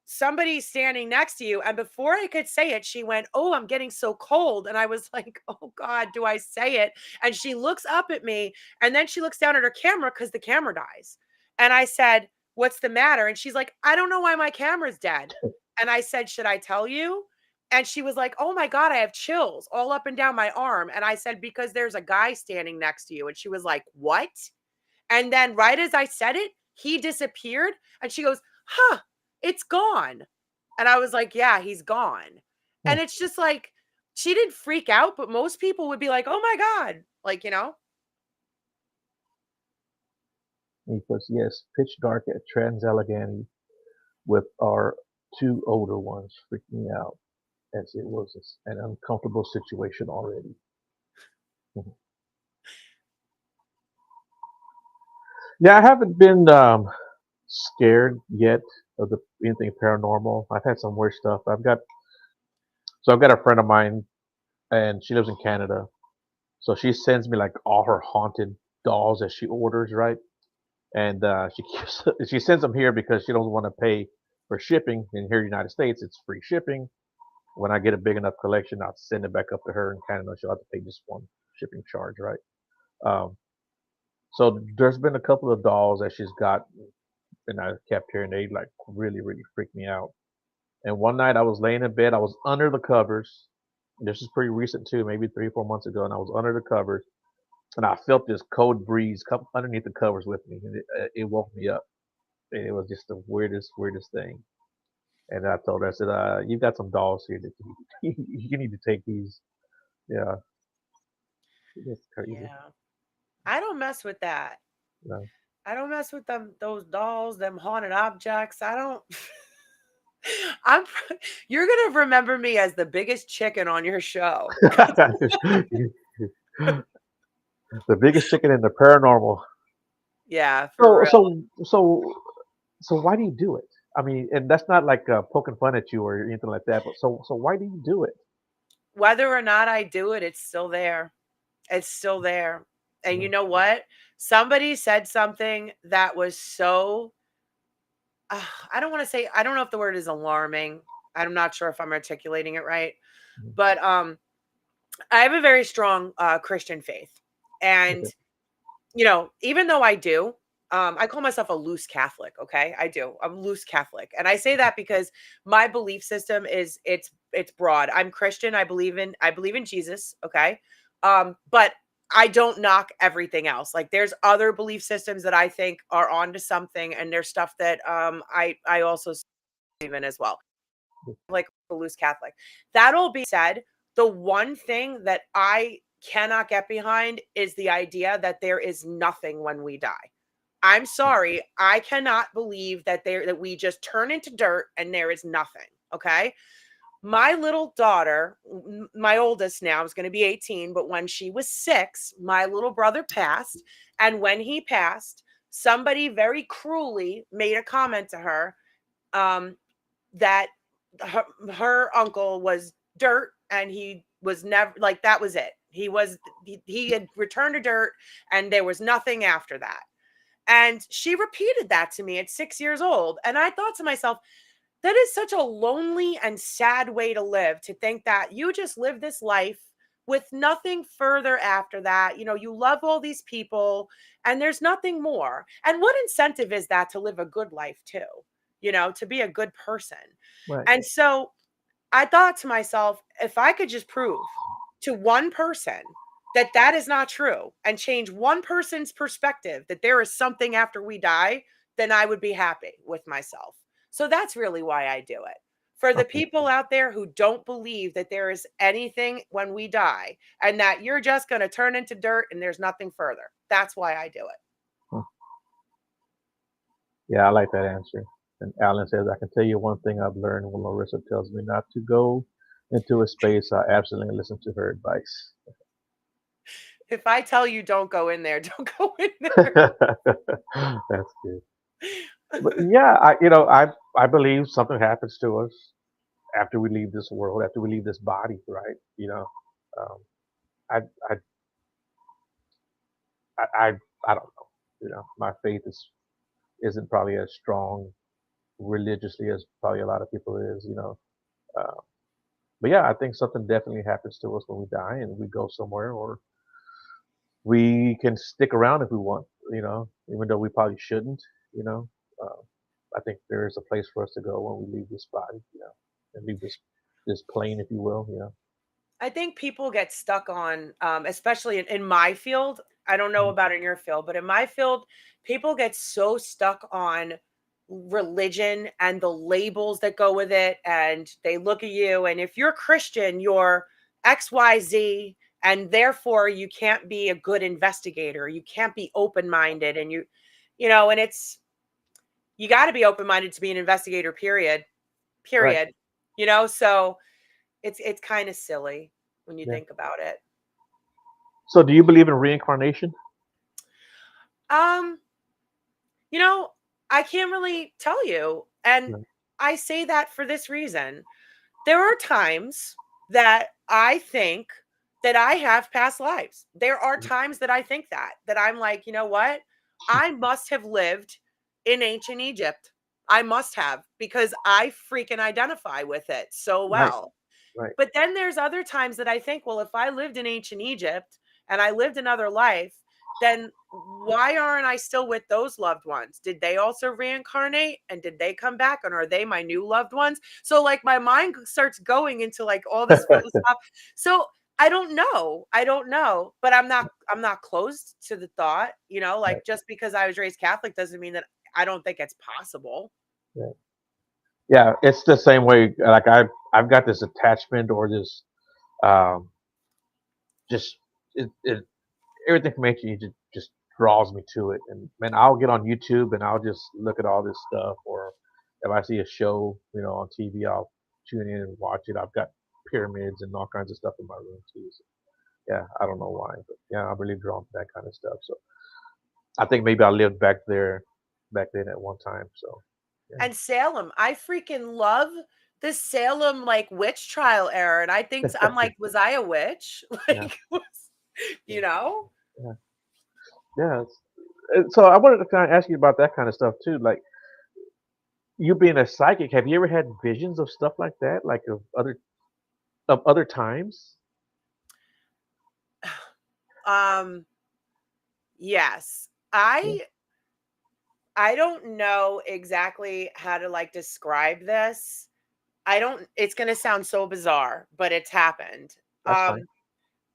somebody's standing next to you. And before I could say it, she went, oh, I'm getting so cold. And I was like, oh God, do I say it? And she looks up at me, and then she looks down at her camera because the camera dies. And I said, what's the matter? And she's like, I don't know why my camera's dead. And I said, should I tell you? And she was like, oh my God, I have chills all up and down my arm. And I said, because there's a guy standing next to you. And she was like, what? And then right as I said it, he disappeared. And she goes, huh, it's gone. And I was like, yeah, he's gone. Hmm. And it's just like, she didn't freak out, but most people would be like, oh my God. Like, you know? He says, yes, pitch dark at Trans Allegheny with our two older ones freaked me out as it was an uncomfortable situation already. Mhm. Yeah, I haven't been scared yet of anything paranormal. I've had some weird stuff. I've got a friend of mine, and she lives in Canada. So she sends me like all her haunted dolls that she orders, right? And she sends them here because she doesn't want to pay for shipping. And here in the United States, it's free shipping. When I get a big enough collection, I'll send it back up to her in Canada. She'll have to pay just one shipping charge, right? Um, so there's been a couple of dolls that she's got, and I kept hearing they like really, really freaked me out. And one night I was laying in bed, I was under the covers. This is pretty recent too, maybe 3 or 4 months ago, and I was under the covers, and I felt this cold breeze come underneath the covers with me, and it woke me up. And it was just the weirdest thing. And I told her, I said, "You got some dolls here that you need to take these." Yeah, it's crazy. Yeah. I don't mess with that. You know? I don't mess with those dolls, them haunted objects. I don't. I'm. You're gonna remember me as the biggest chicken on your show. The biggest chicken in the paranormal. Yeah, for So real. so so so why do you do it? I mean, and that's not like poking fun at you or anything like that. But so why do you do it? Whether or not I do it, it's still there. It's still there. And you Mhm. know what? Somebody said something that was so I don't want to say, I don't know if the word is alarming. I'm not sure if I'm articulating it right. Mhm. But I have a very strong Christian faith. And Okay. even though I do, I call myself a loose Catholic. Okay, I do. I'm loose Catholic, and I say that because my belief system is it's broad. I'm Christian. I believe in Jesus. Okay, but I don't knock everything else. Like there's other belief systems that I think are onto something, and there's stuff that I also believe in as well. Like a loose Catholic. That all being said, the one thing that I cannot get behind is the idea that there is nothing when we die. I'm sorry, I cannot believe that we just turn into dirt and there is nothing. Okay. My little daughter, my oldest now is going to be 18, but when she was 6, my little brother passed. And when he passed, somebody very cruelly made a comment to her um, that her uncle was dirt and he was never like that was it. He had returned to dirt and there was nothing after that. And she repeated that to me at 6 years old. And I thought to myself, that is such a lonely and sad way to live, to think that you just live this life with nothing further after that. You love all these people and there's nothing more. And what incentive is that to live a good life too? To be a good person. Right. And so I thought to myself, if I could just prove to one person that that is not true and change one person's perspective that there is something after we die, then I would be happy with myself. So that's really why I do it. For the Okay. people out there who don't believe that there is anything when we die and that you're just going to turn into dirt and there's nothing further. That's why I do it. Hmm. Yeah, I like that answer. And Alan says, I can tell you one thing I've learned when Laurissa tells me not to go into a space, I absolutely listen to her advice. If I tell you don't go in there, don't go in there. That's good. But yeah, I believe something happens to us after we leave this world, after we leave this body, right? Um, I, I, I don't know. My faith isn't probably as strong religiously as probably a lot of people is. Uh, but yeah, I think something definitely happens to us when we die and we go somewhere, or we can stick around if we want. Even though we probably shouldn't. You know, uh, I think there is a place for us to go when we leave this body. And leave this plane, if you will. I think people get stuck on, especially in my field. I don't know Mhm. about in your field, but in my field, people get so stuck on religion and the labels that go with it. And they look at you, and if you're Christian, you're XYZ, and therefore you can't be a good investigator. You can't be open minded. And and you got to be open minded to be an investigator, period. Right. Period. So it's kind of silly when you Yeah. think about it. So, do you believe in reincarnation? Um, you know, I can't really tell you. And No. I say that for this reason. There are times that I think that I have past lives. There are times that I think that I'm like, you know what? I must have lived in ancient Egypt. I must have, because I freaking identify with it so Right. well. Right. But then there's other times that I think, well, if I lived in ancient Egypt and I lived another life, then why aren't I still with those loved ones? Did they also reincarnate and did they come back, and are they my new loved ones? So like my mind starts going into like all this stuff. So I don't know. I don't know, but I'm not closed to the thought, Right. like just because I was raised Catholic doesn't mean that I don't think it's possible. Right. Yeah, it's the same way. Like I've got this attachment or this um, just it everything from ancient Egypt just draws me to it. And man, I'll get on YouTube and I'll just look at all this stuff. Or if I see a show, on TV, I'll tune in and watch it. I've got pyramids and all kinds of stuff in my room too. So, yeah, I don't know why, but yeah, I'm really drawn to that kind of stuff. So I think maybe I lived back then at one time. So Yeah. And Salem, I freaking love this Salem like witch trial era. And I think I'm like, was I a witch? Yeah. Like, you know? Yeah. Yeah. So I wanted to kind of ask you about that kind of stuff too. Like you being a psychic, have you ever had visions of stuff like that, like of other times? Um, yes. Yeah, I don't know exactly how to like describe this. I don't it's going to sound so bizarre, but it's happened. that's fine. Um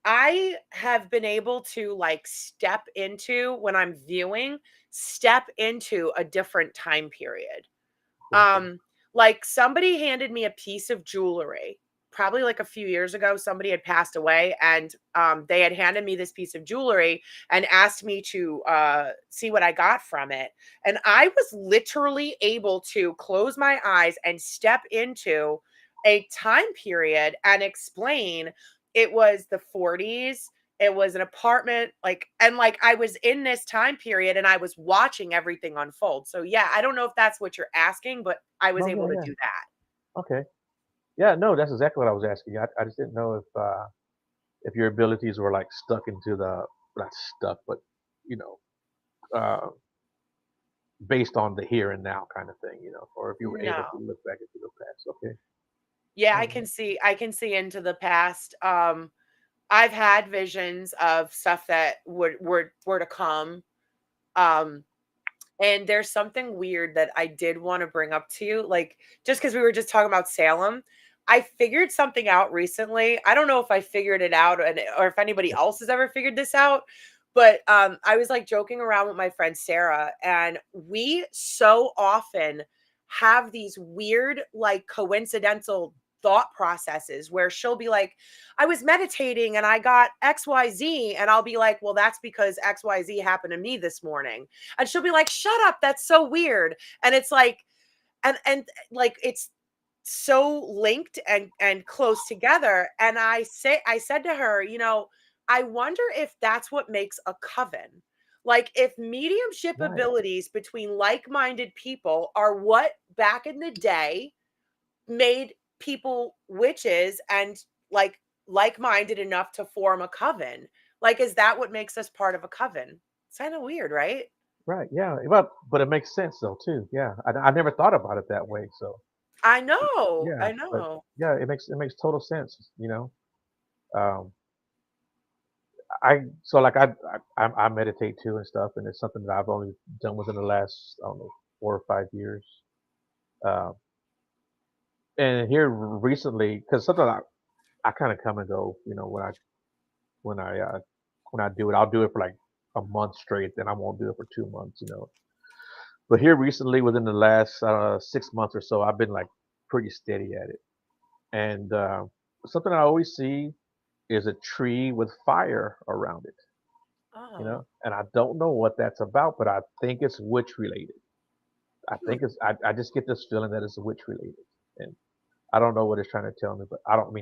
I have been able to like step into when I'm viewing, step into a different time period. Okay. Like somebody handed me a piece of jewelry. Probably like a few years ago, somebody had passed away, and they had handed me this piece of jewelry and asked me to see what I got from it. And I was literally able to close my eyes and step into a time period and explain it was the 40s. It was an apartment, like, and like I was in this time period and I was watching everything unfold. So yeah, I don't know if that's what you're asking, but I was Oh able yeah, to yeah. do that. Okay. Yeah, no, that's exactly what I was asking. I just didn't know if your abilities were like stuck into the not stuck, but you know, uh, based on the here and now kind of thing, or if you were able to No. look back into the past. Okay. Yeah, All right. I can see into the past. I've had visions of stuff that were to come. Um and there's something weird that I did want to bring up to you, like just because we were just talking about Salem. I figured something out recently. I don't know if I figured it out or if anybody else has ever figured this out, but I was like joking around with my friend Sarah, and we so often have these weird, like coincidental thought processes where she'll be like, I was meditating and I got XYZ. And I'll be like, well, that's because XYZ happened to me this morning. And she'll be like, shut up, that's so weird. And it's like, and like it's so linked and close together. And I said to her, I wonder if that's what makes a coven. Like if mediumship Right. abilities between like-minded people are what back in the day made people witches and like like-minded enough to form a coven. Like, is that what makes us part of a coven? It's kind of weird, right? Right. Yeah. But it makes sense though too. Yeah. I never thought about it that way. So I know. yeah. I But know. yeah, it makes total sense. Um, I meditate too and stuff, and it's something that I've only done within the last I don't know 4 or 5 years. Uh, and here recently, because sometimes I kind of come and go. When I uh, when I do it, I'll do it for like a month straight, then I won't do it for 2 months. But here recently, within the last 6 months or so, I've been like pretty steady at it. And something I always see is a tree with fire around it. Oh. And I don't know what that's about, but I think it's witch related. Hmm. I just get this feeling that it's witch related, and I don't know what it's trying to tell me, but I don't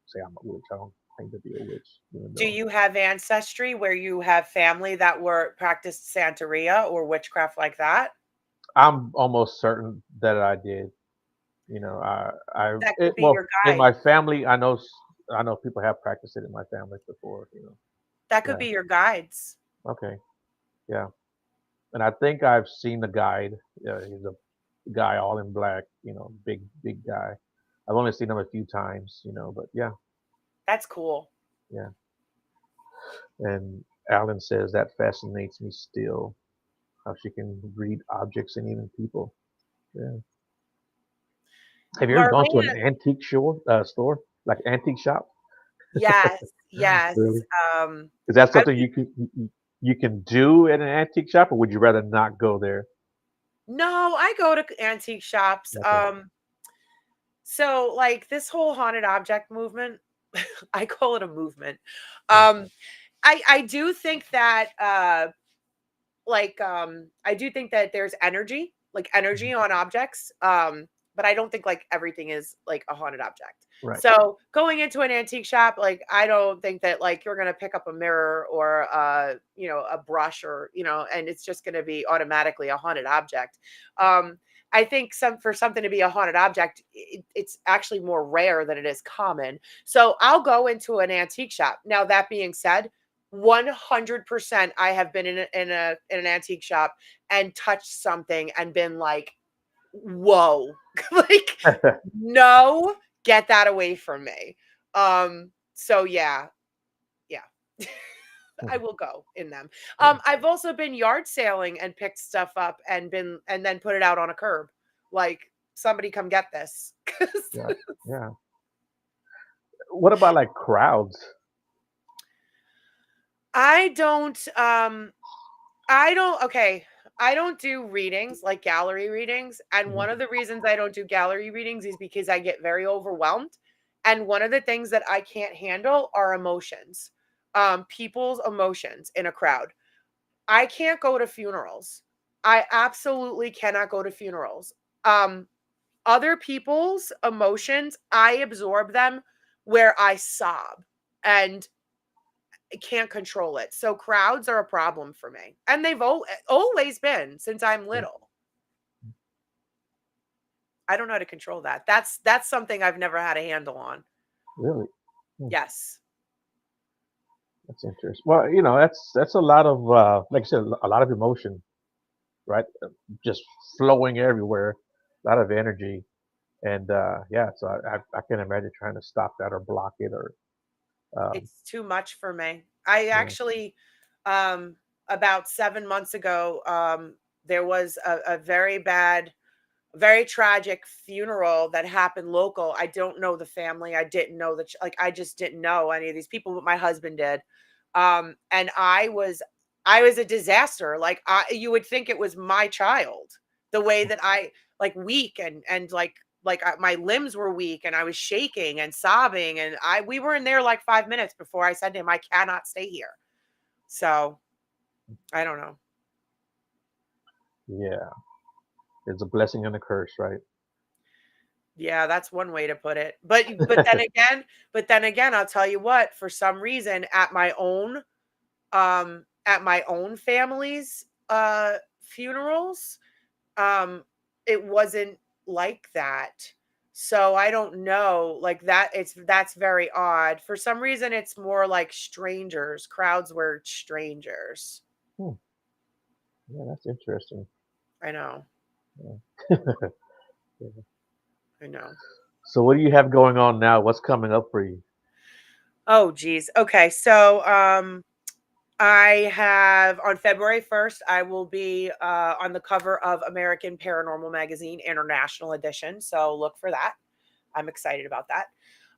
say I'm a witch. I don't claim to be a witch, even Do though you have ancestry where you have family that were practiced Santeria or witchcraft like that? I'm almost certain that I did. That could be Well, your in guide. my family, I know people have practiced it in my family before. That could Yeah. be your guides. Okay. Yeah. And I think I've seen the guide. He's a guy all in black. Big big guy. I've only seen him a few times. But yeah, That's cool. yeah. And Alan says that fascinates me still. How she can read objects and even people. Yeah. Have you ever gone to an Marlena, antique store, like antique shop? yes, yes. Really? Um, Is that I something you can do at an antique shop, or would you rather not go there? no, I go to antique shops. Okay. So like this whole haunted object movement, I call it a movement. Yeah. Um, I do think that I do think that there's energy, like energy Mhm. on objects. but I don't think like everything is like a haunted object. Right. So going into an antique shop, like I don't think that like you're gonna pick up a mirror or a brush or and it's just gonna be automatically a haunted object. I think for something to be a haunted object, it's actually more rare than it is common. So I'll go into an antique shop. Now that being said, 100% I have been in an antique shop and touched something and been like, whoa, like no, get that away from me. So yeah. I will go in them. I've also been yard sailing and picked stuff up and then put it out on a curb. Like, somebody come get this. Yeah. Yeah. What about like crowds? I don't okay. I don't do readings like gallery readings. And Mhm. one of the reasons I don't do gallery readings is because I get very overwhelmed. And one of the things that I can't handle are emotions. People's emotions in a crowd. I can't go to funerals. I absolutely cannot go to funerals. Um, Other people's emotions, I absorb them where I sob and I can't control it. So crowds are a problem for me. And they've always been since I'm Yeah. little. I don't know how to control that. That's something I've never had a handle on. Really? Hmm. Yes. That's interesting. Well, that's a lot of like I said, a lot of emotion, right? Just flowing everywhere, a lot of energy, and yeah. So I can imagine trying to stop that or block it or um, It's too much for me. I yeah. actually, about 7 months ago, there was a very bad, very tragic funeral that happened local. I don't know the family. I didn't know like I just didn't know any of these people, but my husband did. And I was a disaster. Like you would think it was my child. The way that I like weak and my limbs were weak and I was shaking and sobbing and we were in there like 5 minutes before I said to him, I cannot stay here. So I don't know. Yeah, it's a blessing and a curse, right? Yeah, that's one way to put it. But then again, I'll tell you what, for some reason at my own family's funerals, um it wasn't like that. So I don't know, like that's very odd. For some reason it's more like strangers, crowds were strangers. Hmm. Yeah, that's interesting. I know. Yeah. Yeah. I know. So what do you have going on now? What's coming up for you? Oh geez. Okay. So I have on February 1st, I will be on the cover of American Paranormal Magazine International Edition. So look for that. I'm excited about that.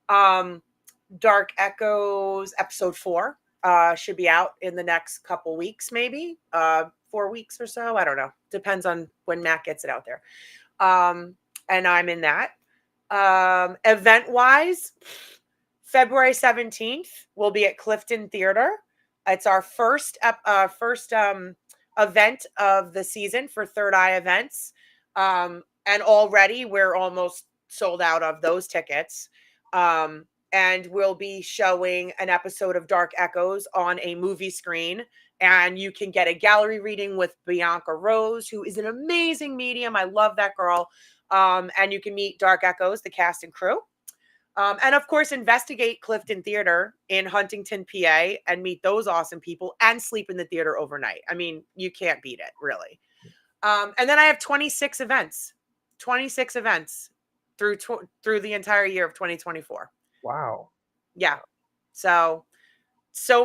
Um, Dark Echoes episode 4 should be out in the next couple weeks, maybe 4 weeks or so. I don't know. Depends on when Matt gets it out there. And I'm in that. Event wise, February 17th, we'll be at Clifton Theater. It's our first event of the season for Third Eye Events. And already we're almost sold out of those tickets. And we'll be showing an episode of Dark Echoes on a movie screen. And you can get a gallery reading with Bianca Rose, who is an amazing medium. I love that girl. And you can meet Dark Echoes, the cast and crew. And of course, investigate Clifton Theater in Huntington, PA, and meet those awesome people and sleep in the theater overnight. I mean, you can't beat it, really. And then I have 26 events, 26 events through the entire year of 2024. Wow. Yeah. So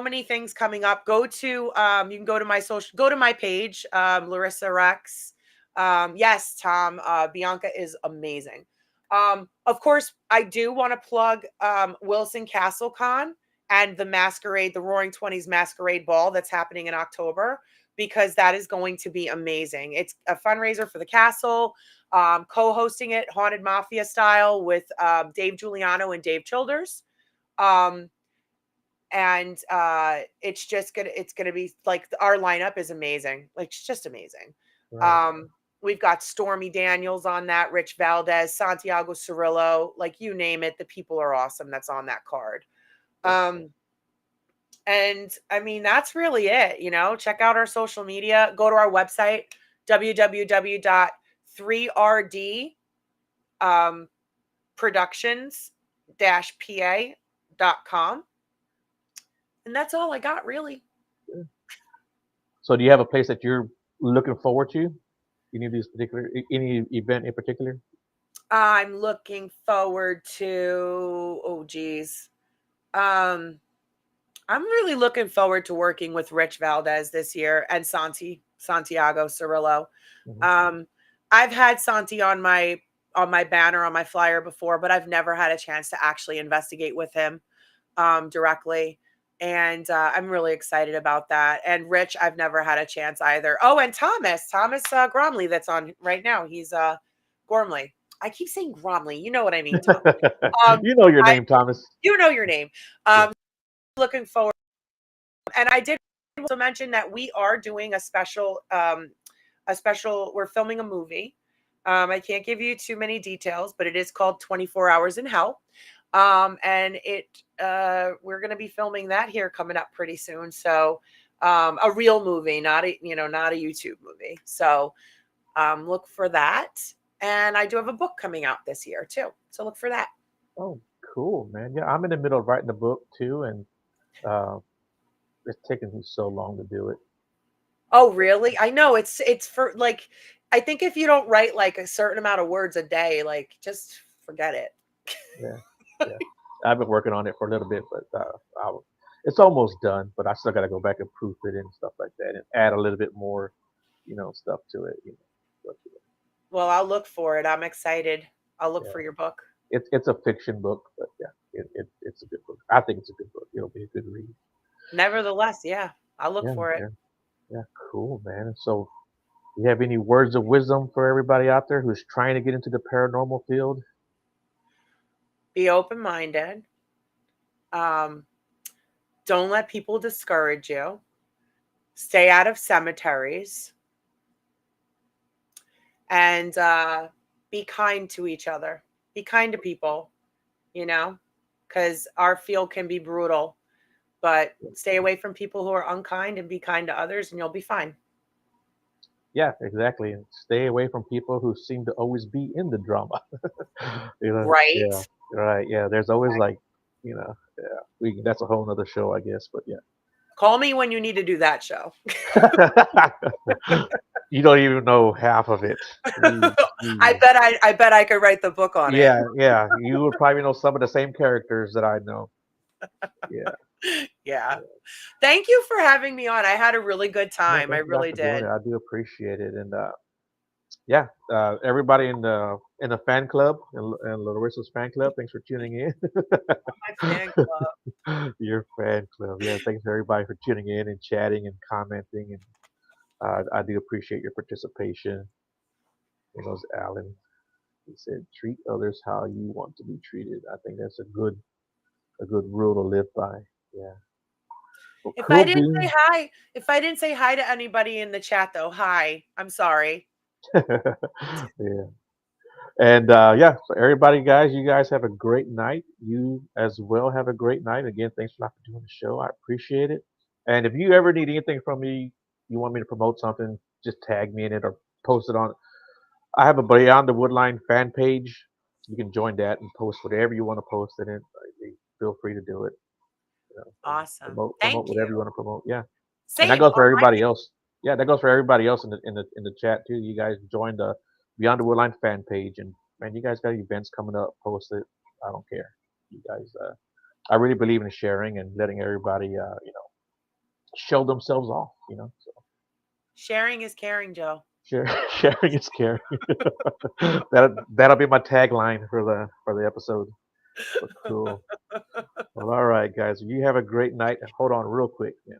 many things coming up. You can go to my page, Laurissa Rex. Yes, Tom, Bianca is amazing. Of course, I do want to plug Wilson Castle Con and the Roaring 20s Masquerade Ball that's happening in October, because that is going to be amazing. It's a fundraiser for the castle, co-hosting it Haunted Mafia style with Dave Giuliano and Dave Childers. And it's gonna be like our lineup is amazing. Like, it's just amazing. Right. We've got Stormy Daniels on that, Rich Valdez, Santiago Cirillo, like you name it. The people are awesome that's on that card. And I mean, that's really it. Check out our social media. Go to our website, www.3rd productions-pa.com. And that's all I got, really. So do you have a place that you're looking forward to? Any event in particular? I'm looking forward to, oh geez. I'm really looking forward to working with Rich Valdez this year and Santiago Cirillo. Mm-hmm. I've had Santi on my banner, on my flyer before, but I've never had a chance to actually investigate with him directly. And I'm really excited about that. And Rich, I've never had a chance either. Oh, and Thomas Gromley, that's on right now. He's Gormley. I keep saying Gromley. You know what I mean, Tom. You know your I, name, Thomas. you know your name. Yeah. Looking forward. And I did also mention that we are doing a special. We're filming a movie. I can't give you too many details, but it is called 24 Hours in Hell. And we're going to be filming that here coming up pretty soon. So, a real movie, not a YouTube movie. So, look for that. And I do have a book coming out this year too. So look for that. Oh, cool, man. Yeah, I'm in the middle of writing the book too, and uh, it's taken me so long to do it. Oh, really? I know it's for like, I think if you don't write like a certain amount of words a day, like just forget it. Yeah, yeah. I've been working on it for a little bit, but it's almost done. But I still got to go back and proof it and stuff like that, and add a little bit more, stuff to it. But, Well, I'll look for it. I'm excited. I'll look yeah, for your book. it's a fiction book, but yeah, it's a good book. I think it's a good book. It'll be a good read. Nevertheless, yeah, I'll look Yeah, for it. yeah, yeah. Cool, man. So, do you have any words of wisdom for everybody out there who's trying to get into the paranormal field? Be open-minded. Um, don't let people discourage you. Stay out of cemeteries. And be kind to each other. Be kind to people, because our field can be brutal. But stay away from people who are unkind and be kind to others, and you'll be fine. Yeah, exactly. And stay away from people who seem to always be in the drama. Right? Yeah, right. Yeah, there's always like, yeah. That's a whole nother show, I guess. But Call me when you need to do that show. yeah, you don't even know half of it. I bet I could write the book on it. Yeah, yeah. You would probably know some of the same characters that I know. Yeah. Yeah. Thank you for having me on. I had a really good No, time. I thank you guys really for doing did. it. I do appreciate it. And yeah, everybody in the fan club and Larissa's fan club, thanks for tuning in. My fan club. Your fan club, yeah. Thanks everybody for tuning in and chatting and commenting, and I do appreciate your participation. There goes Alan. He said, "Treat others how you want to be treated." I think that's a good rule to live by. Yeah. Well, If I cool didn't say beans. hi, if I didn't say hi to anybody in the chat though, hi. I'm sorry. Yeah. And yeah, so everybody, guys, you guys have a great night. You as well have a great night. Again, thanks a lot for doing the show. I appreciate it. And if you ever need anything from me, you want me to promote something, just tag me in it or post it on. I have a Beyond the Woodline fan page. You can join that and post whatever you want to post in it. Feel free to do it. Awesome. Promote Thank you. whatever you want to promote. Yeah, and that Same goes on for my everybody else. Yeah, that goes for everybody else in the chat too. You guys join the Beyond the Woodline fan page, and man, you guys got events coming up. Post it. I don't care. You guys, I really believe in sharing and letting everybody, show themselves off. So sharing is caring, Joe. sharing is caring. That'll be my tagline for the episode. But cool. Well, all right, guys. You have a great night. Hold on, real quick, man.